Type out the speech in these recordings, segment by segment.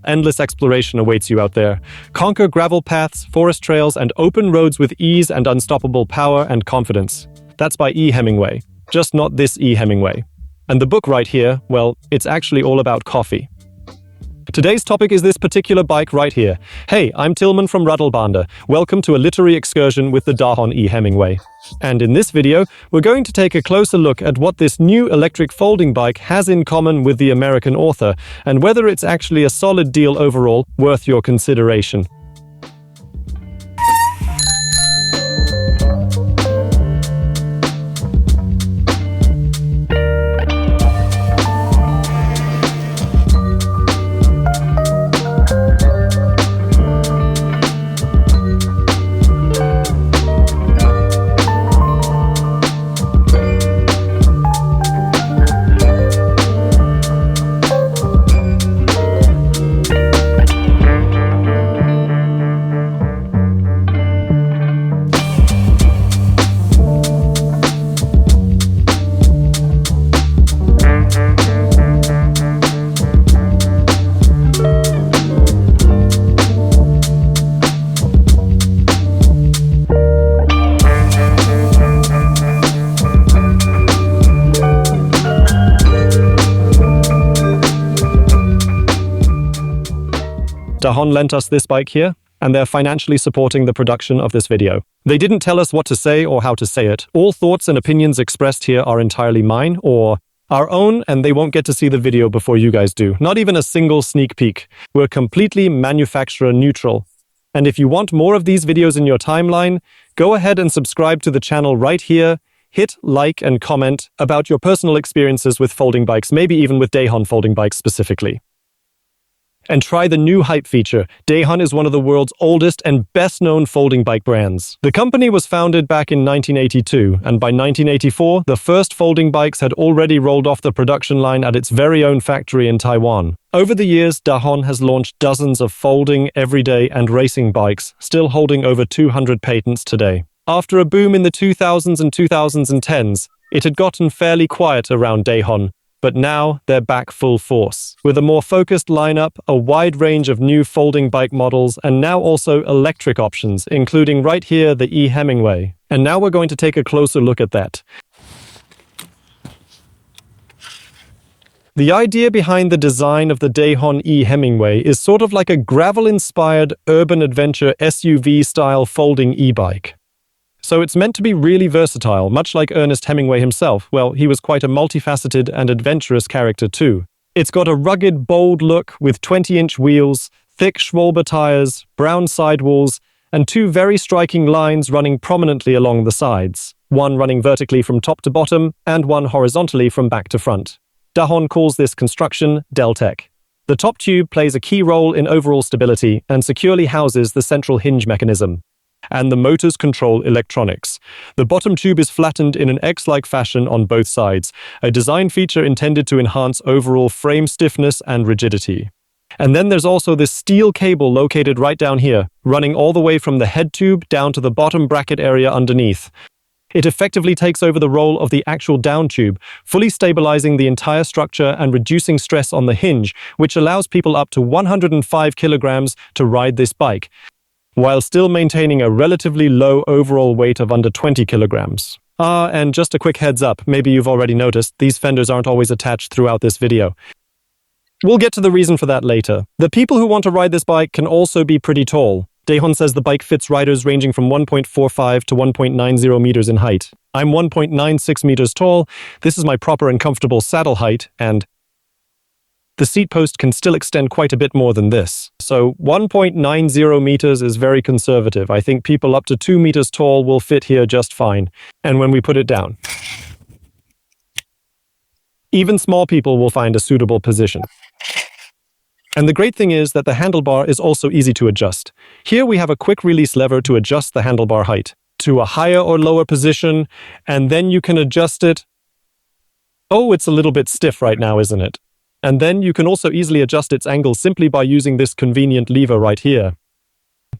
Endless exploration awaits you out there. Conquer gravel paths, forest trails, and open roads with ease and unstoppable power and confidence. That's by E-Hemingway. Just not this E-Hemingway. And the book right here, well, it's actually all about coffee. Today's topic is this particular bike right here. Hey, I'm Tillman from Radelbande. Welcome to a literary excursion with the Dahon E-Hemingway. And in this video, we're going to take a closer look at what this new electric folding bike has in common with the American author, and whether it's actually a solid deal overall, worth your consideration. Dahon lent us this bike here, and they're financially supporting the production of this video. They didn't tell us what to say or how to say it. All thoughts and opinions expressed here are entirely mine or our own, and they won't get to see the video before you guys do. Not even a single sneak peek. We're completely manufacturer neutral. And if you want more of these videos in your timeline, go ahead and subscribe to the channel right here. Hit like and comment about your personal experiences with folding bikes, maybe even with Dahon folding bikes specifically. And try the new hype feature. Dahon is one of the world's oldest and best-known folding bike brands. The company was founded back in 1982, and by 1984, the first folding bikes had already rolled off the production line at its very own factory in Taiwan. Over the years, Dahon has launched dozens of folding, everyday, and racing bikes, still holding over 200 patents today. After a boom in the 2000s and 2010s, it had gotten fairly quiet around Dahon, but now they're back full force. With a more focused lineup, a wide range of new folding bike models, and now also electric options, including right here the E-Hemingway. And now we're going to take a closer look at that. The idea behind the design of the Dahon E-Hemingway is sort of like a gravel-inspired urban adventure SUV-style folding e-bike. So it's meant to be really versatile, much like Ernest Hemingway himself. Well, he was quite a multifaceted and adventurous character too. It's got a rugged, bold look with 20-inch wheels, thick Schwalbe tires, brown sidewalls, and two very striking lines running prominently along the sides, one running vertically from top to bottom and one horizontally from back to front. Dahon calls this construction Deltec. The top tube plays a key role in overall stability and securely houses the central hinge mechanism. And the motors control electronics. The bottom tube is flattened in an X-like fashion on both sides, a design feature intended to enhance overall frame stiffness and rigidity. And then there's also this steel cable located right down here, running all the way from the head tube down to the bottom bracket area underneath. It effectively takes over the role of the actual down tube, fully stabilizing the entire structure and reducing stress on the hinge, which allows people up to 105 kilograms to ride this bike, while still maintaining a relatively low overall weight of under 20 kilograms. And just a quick heads up, maybe you've already noticed, these fenders aren't always attached throughout this video. We'll get to the reason for that later. The people who want to ride this bike can also be pretty tall. Dahon says the bike fits riders ranging from 1.45 to 1.90 meters in height. I'm 1.96 meters tall, this is my proper and comfortable saddle height, and the seat post can still extend quite a bit more than this. So 1.90 meters is very conservative. I think people up to 2 meters tall will fit here just fine. And when we put it down, even small people will find a suitable position. And the great thing is that the handlebar is also easy to adjust. Here we have a quick release lever to adjust the handlebar height to a higher or lower position, and then you can adjust it. Oh, it's a little bit stiff right now, isn't it? And then you can also easily adjust its angle simply by using this convenient lever right here.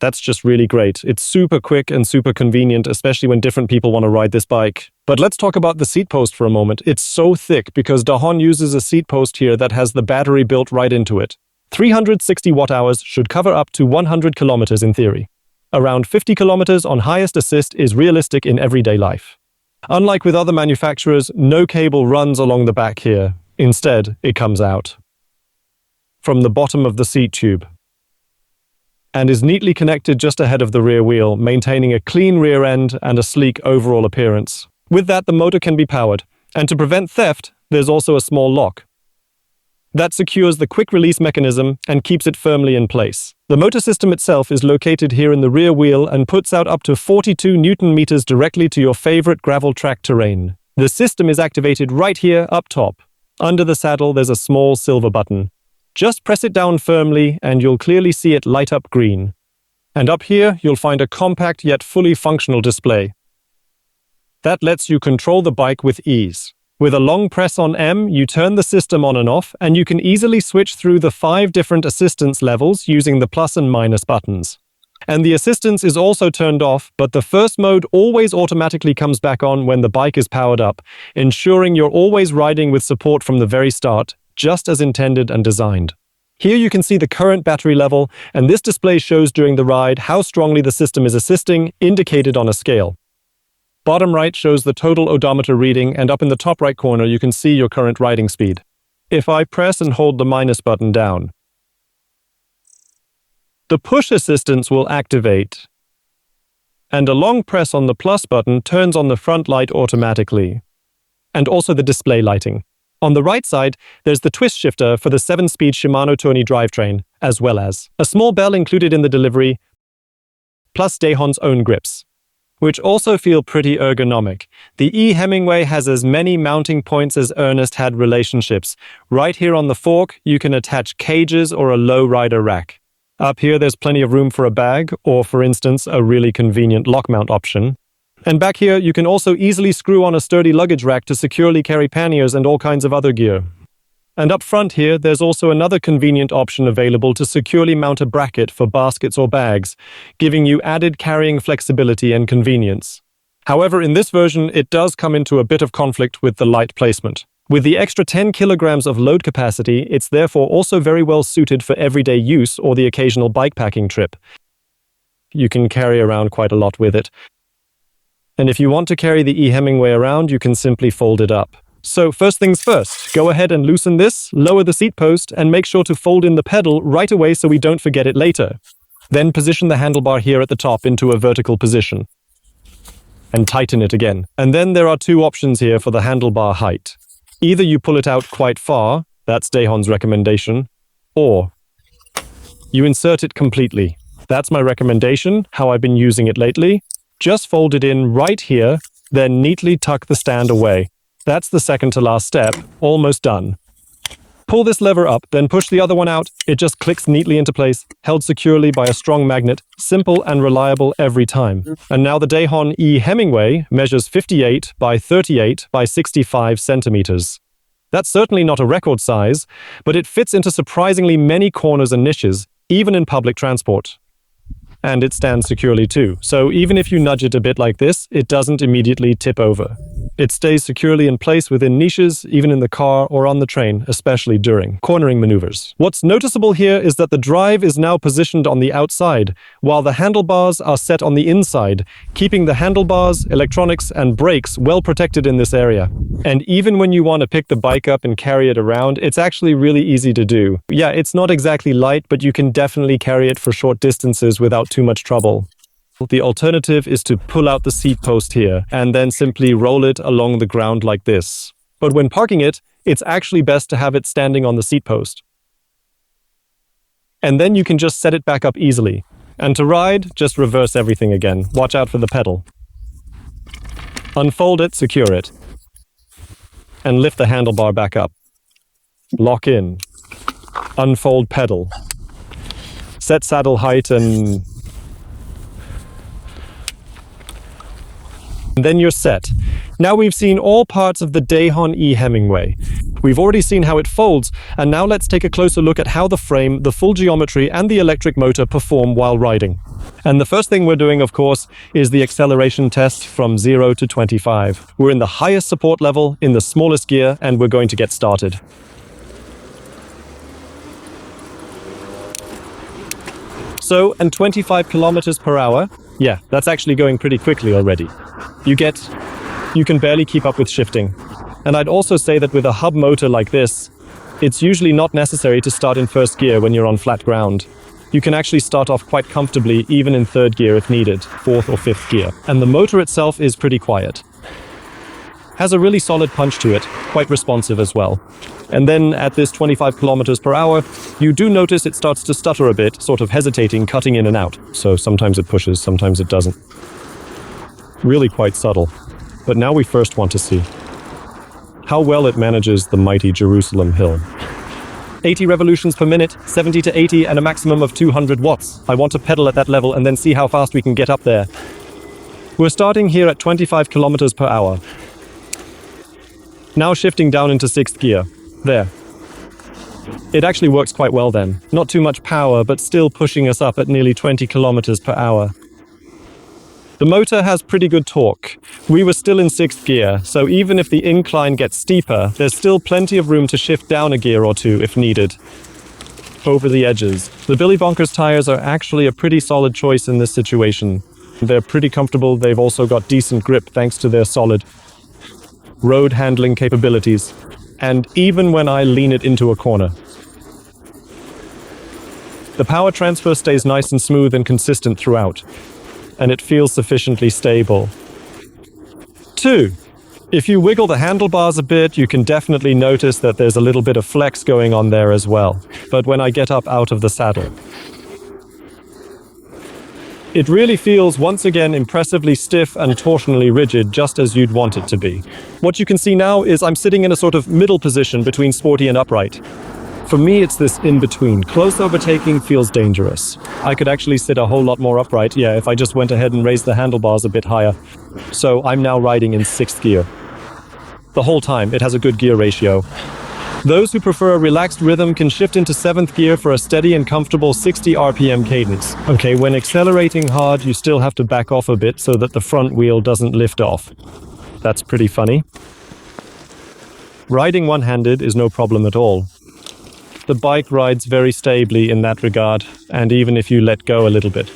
That's just really great. It's super quick and super convenient, especially when different people want to ride this bike. But let's talk about the seat post for a moment. It's so thick because Dahon uses a seat post here that has the battery built right into it. 360 watt-hours should cover up to 100 kilometers in theory. Around 50 kilometers on highest assist is realistic in everyday life. Unlike with other manufacturers, no cable runs along the back here. Instead, it comes out from the bottom of the seat tube and is neatly connected just ahead of the rear wheel, maintaining a clean rear end and a sleek overall appearance. With that, the motor can be powered, and to prevent theft, there's also a small lock that secures the quick release mechanism and keeps it firmly in place. The motor system itself is located here in the rear wheel and puts out up to 42 Newton meters directly to your favorite gravel track terrain. The system is activated right here up top. Under the saddle, there's a small silver button. Just press it down firmly and you'll clearly see it light up green. And up here, you'll find a compact yet fully functional display that lets you control the bike with ease. With a long press on M, you turn the system on and off, and you can easily switch through the 5 different assistance levels using the plus and minus buttons. And the assistance is also turned off, but the first mode always automatically comes back on when the bike is powered up, ensuring you're always riding with support from the very start, just as intended and designed. Here you can see the current battery level, and this display shows during the ride how strongly the system is assisting, indicated on a scale. Bottom right shows the total odometer reading, and up in the top right corner you can see your current riding speed. If I press and hold the minus button down, the push assistance will activate, and a long press on the plus button turns on the front light automatically, and also the display lighting. On the right side, there's the twist shifter for the 7-speed Shimano Tony drivetrain, as well as a small bell included in the delivery, plus Dahon's own grips, which also feel pretty ergonomic. The E-Hemingway has as many mounting points as Ernest had relationships. Right here on the fork, you can attach cages or a low rider rack. Up here, there's plenty of room for a bag, or for instance, a really convenient lock mount option. And back here, you can also easily screw on a sturdy luggage rack to securely carry panniers and all kinds of other gear. And up front here, there's also another convenient option available to securely mount a bracket for baskets or bags, giving you added carrying flexibility and convenience. However, in this version, it does come into a bit of conflict with the light placement. With the extra 10 kilograms of load capacity, it's therefore also very well suited for everyday use or the occasional bikepacking trip. You can carry around quite a lot with it. And if you want to carry the E-Hemingway around, you can simply fold it up. So first things first, go ahead and loosen this, lower the seat post, and make sure to fold in the pedal right away so we don't forget it later. Then position the handlebar here at the top into a vertical position, and tighten it again. And then there are 2 options here for the handlebar height. Either you pull it out quite far, that's Dahon's recommendation, or you insert it completely. That's my recommendation, how I've been using it lately. Just fold it in right here, then neatly tuck the stand away. That's the second to last step, almost done. Pull this lever up, then push the other one out. It just clicks neatly into place, held securely by a strong magnet, simple and reliable every time. And now the Dahon E-Hemingway measures 58 by 38 by 65 centimeters. That's certainly not a record size, but it fits into surprisingly many corners and niches, even in public transport. And it stands securely too, so even if you nudge it a bit like this, it doesn't immediately tip over. It stays securely in place within niches, even in the car or on the train, especially during cornering maneuvers. What's noticeable here is that the drive is now positioned on the outside, while the handlebars are set on the inside, keeping the handlebars, electronics, and brakes well protected in this area. And even when you want to pick the bike up and carry it around, it's actually really easy to do. Yeah, it's not exactly light, but you can definitely carry it for short distances without too much trouble. The alternative is to pull out the seat post here and then simply roll it along the ground like this. But when parking it, it's actually best to have it standing on the seat post. And then you can just set it back up easily. And to ride, just reverse everything again. Watch out for the pedal. Unfold it, secure it, and lift the handlebar back up. Lock in. Unfold pedal. Set saddle height and then you're set. Now we've seen all parts of the Dahon E-Hemingway. We've already seen how it folds, and now let's take a closer look at how the frame, the full geometry, and the electric motor perform while riding. And the first thing we're doing, of course, is the acceleration test from 0 to 25. We're in the highest support level, in the smallest gear, and we're going to get started. So, and 25 kilometers per hour? Yeah, that's actually going pretty quickly already. You can barely keep up with shifting. And I'd also say that with a hub motor like this, it's usually not necessary to start in first gear when you're on flat ground. You can actually start off quite comfortably even in third gear if needed, fourth or fifth gear. And the motor itself is pretty quiet. Has a really solid punch to it, quite responsive as well. And then at this 25 kilometers per hour, you do notice it starts to stutter a bit, sort of hesitating, cutting in and out. So sometimes it pushes, sometimes it doesn't. Really quite subtle. But now we first want to see how well it manages the mighty Jerusalem hill. 80 revolutions per minute, 70 to 80, and a maximum of 200 watts. I want to pedal at that level and then see how fast we can get up there. We're starting here at 25 kilometers per hour. Now shifting down into sixth gear. There. It actually works quite well then. Not too much power, but still pushing us up at nearly 20 kilometers per hour. The motor has pretty good torque. We were still in sixth gear, so even if the incline gets steeper, there's still plenty of room to shift down a gear or two if needed. Over the edges. The Billy Bonkers tires are actually a pretty solid choice in this situation. They're pretty comfortable, they've also got decent grip thanks to their solid road handling capabilities. And even when I lean it into a corner, the power transfer stays nice and smooth and consistent throughout. And it feels sufficiently stable. 2. If you wiggle the handlebars a bit, you can definitely notice that there's a little bit of flex going on there as well. But when I get up out of the saddle, it really feels once again impressively stiff and torsionally rigid, just as you'd want it to be. What you can see now is I'm sitting in a sort of middle position between sporty and upright. For me, it's this in-between. Close overtaking feels dangerous. I could actually sit a whole lot more upright, if I just went ahead and raised the handlebars a bit higher. So I'm now riding in sixth gear. The whole time, it has a good gear ratio. Those who prefer a relaxed rhythm can shift into seventh gear for a steady and comfortable 60 RPM cadence. Okay, when accelerating hard, you still have to back off a bit so that the front wheel doesn't lift off. That's pretty funny. Riding one-handed is no problem at all. The bike rides very stably in that regard, and even if you let go a little bit,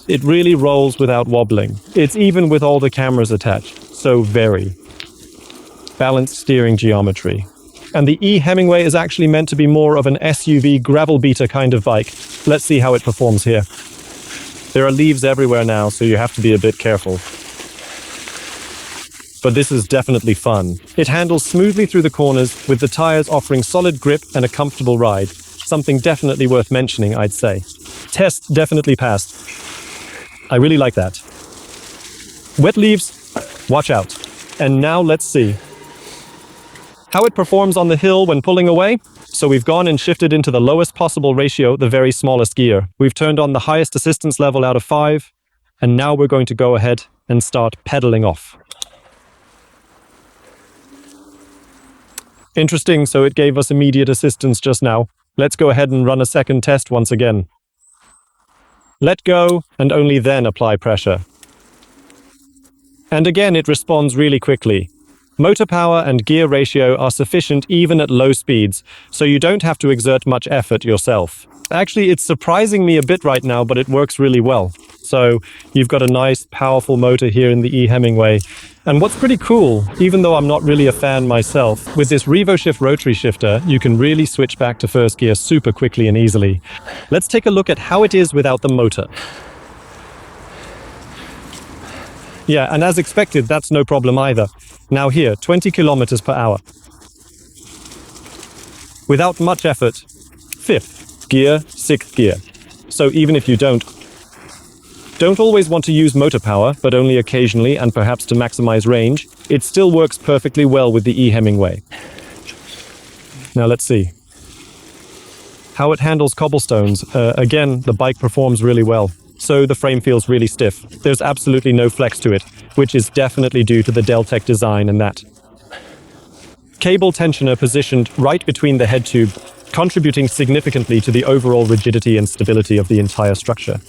it really rolls without wobbling. It's even with all the cameras attached, so very balanced steering geometry. And the E-Hemingway is actually meant to be more of an SUV gravel beater kind of bike. Let's see how it performs here. There are leaves everywhere now, so you have to be a bit careful. But this is definitely fun. It handles smoothly through the corners, with the tires offering solid grip and a comfortable ride. Something definitely worth mentioning, I'd say. Test definitely passed. I really like that. Wet leaves, watch out. And now let's see how it performs on the hill when pulling away. So we've gone and shifted into the lowest possible ratio, the very smallest gear. We've turned on the highest assistance level out of 5, and now we're going to go ahead and start pedaling off. Interesting, so it gave us immediate assistance just now. Let's go ahead and run a second test once again. Let go, and only then apply pressure. And again, it responds really quickly. Motor power and gear ratio are sufficient even at low speeds, so you don't have to exert much effort yourself. Actually, it's surprising me a bit right now, but it works really well. So you've got a nice, powerful motor here in the E-Hemingway. And what's pretty cool, even though I'm not really a fan myself, with this RevoShift rotary shifter, you can really switch back to first gear super quickly and easily. Let's take a look at how it is without the motor. Yeah, and as expected, that's no problem either. Now here, 20 kilometers per hour. Without much effort, fifth gear, sixth gear. So even if you don't always want to use motor power, but only occasionally and perhaps to maximize range, it still works perfectly well with the E-Hemingway. Now let's see how it handles cobblestones. Again, the bike performs really well. So the frame feels really stiff. There's absolutely no flex to it, which is definitely due to the Deltec design and that. Cable tensioner positioned right between the head tube, contributing significantly to the overall rigidity and stability of the entire structure.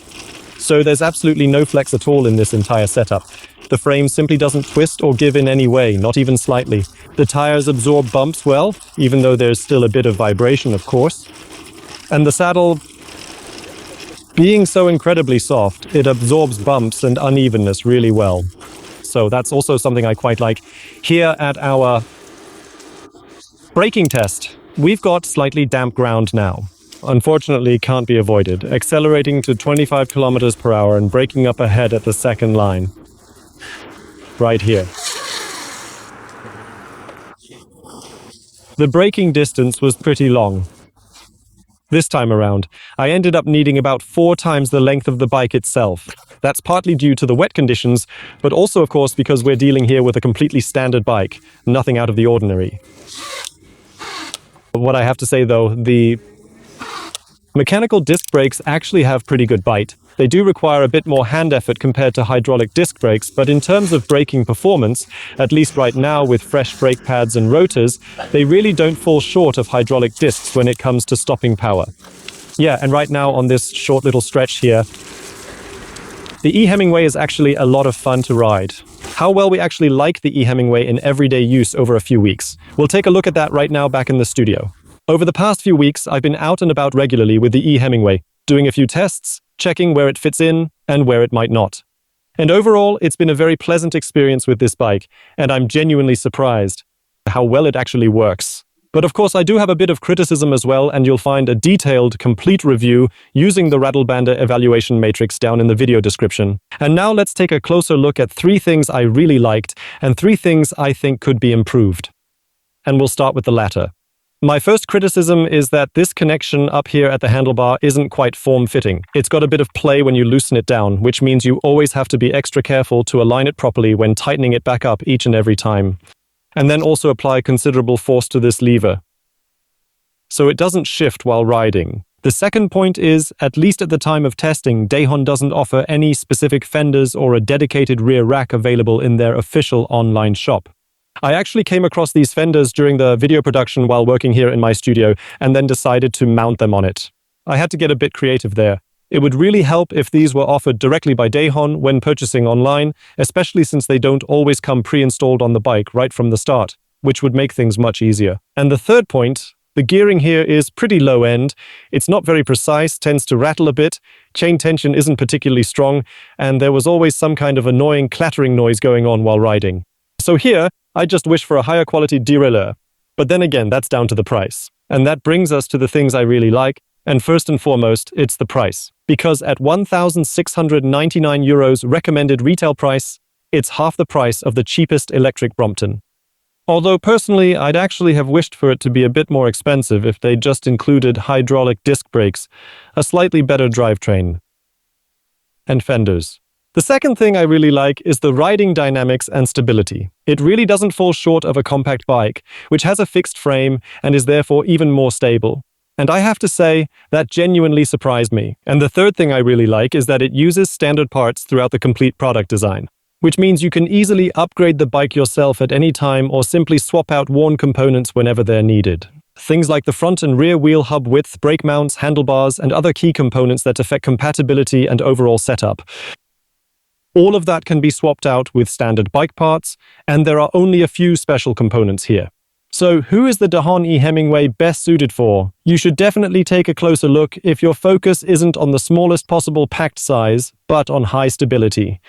So there's absolutely no flex at all in this entire setup. The frame simply doesn't twist or give in any way, not even slightly. The tires absorb bumps well, even though there's still a bit of vibration, of course. And the saddle, Being so incredibly soft, it absorbs bumps and unevenness really well. So that's also something I quite like. Here at our braking test, we've got slightly damp ground now. Unfortunately, can't be avoided, accelerating to 25 kilometers per hour and braking up ahead at the second line. Right here. The braking distance was pretty long. This time around, I ended up needing about 4 times the length of the bike itself. That's partly due to the wet conditions, but also, of course, because we're dealing here with a completely standard bike, nothing out of the ordinary. What I have to say, though, the mechanical disc brakes actually have pretty good bite. They do require a bit more hand effort compared to hydraulic disc brakes, but in terms of braking performance, at least right now with fresh brake pads and rotors, they really don't fall short of hydraulic discs when it comes to stopping power. Yeah, and right now on this short little stretch here, the E-Hemingway is actually a lot of fun to ride. How well we actually like the E-Hemingway in everyday use over a few weeks. We'll take a look at that right now back in the studio. Over the past few weeks, I've been out and about regularly with the E-Hemingway, doing a few tests, checking where it fits in and where it might not. And overall, it's been a very pleasant experience with this bike, and I'm genuinely surprised how well it actually works. But of course, I do have a bit of criticism as well, and you'll find a detailed, complete review using the Radelbande evaluation matrix down in the video description. And now let's take a closer look at 3 things I really liked and 3 things I think could be improved. And we'll start with the latter. My first criticism is that this connection up here at the handlebar isn't quite form-fitting. It's got a bit of play when you loosen it down, which means you always have to be extra careful to align it properly when tightening it back up each and every time. And then also apply considerable force to this lever, so it doesn't shift while riding. The second point is, at least at the time of testing, Dahon doesn't offer any specific fenders or a dedicated rear rack available in their official online shop. I actually came across these fenders during the video production while working here in my studio and then decided to mount them on it. I had to get a bit creative there. It would really help if these were offered directly by Dahon when purchasing online, especially since they don't always come pre-installed on the bike right from the start, which would make things much easier. And the third point, the gearing here is pretty low end. It's not very precise, tends to rattle a bit, chain tension isn't particularly strong, and there was always some kind of annoying clattering noise going on while riding. So here, I just wish for a higher quality derailleur. But then again, that's down to the price. And that brings us to the things I really like, and first and foremost, it's the price. Because at €1,699 recommended retail price, it's half the price of the cheapest electric Brompton. Although personally, I'd actually have wished for it to be a bit more expensive if they just included hydraulic disc brakes, a slightly better drivetrain, and fenders. The second thing I really like is the riding dynamics and stability. It really doesn't fall short of a compact bike, which has a fixed frame and is therefore even more stable. And I have to say, that genuinely surprised me. And the third thing I really like is that it uses standard parts throughout the complete product design, which means you can easily upgrade the bike yourself at any time or simply swap out worn components whenever they're needed. Things like the front and rear wheel hub width, brake mounts, handlebars, and other key components that affect compatibility and overall setup. All of that can be swapped out with standard bike parts, and there are only a few special components here. So who is the Dahon E-Hemingway best suited for? You should definitely take a closer look if your focus isn't on the smallest possible packed size, but on high stability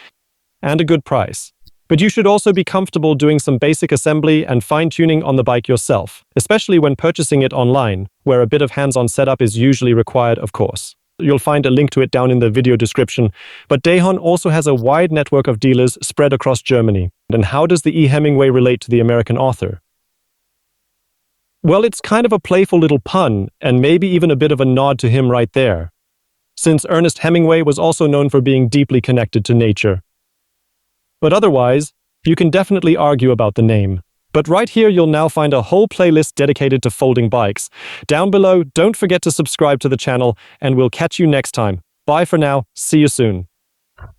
and a good price. But you should also be comfortable doing some basic assembly and fine-tuning on the bike yourself, especially when purchasing it online, where a bit of hands-on setup is usually required, of course. You'll find a link to it down in the video description. But Dahon also has a wide network of dealers spread across Germany. And how does the E-Hemingway relate to the American author? Well, it's kind of a playful little pun, and maybe even a bit of a nod to him right there, since Ernest Hemingway was also known for being deeply connected to nature. But otherwise, you can definitely argue about the name. But right here, you'll now find a whole playlist dedicated to folding bikes. Down below, don't forget to subscribe to the channel, and we'll catch you next time. Bye for now. See you soon.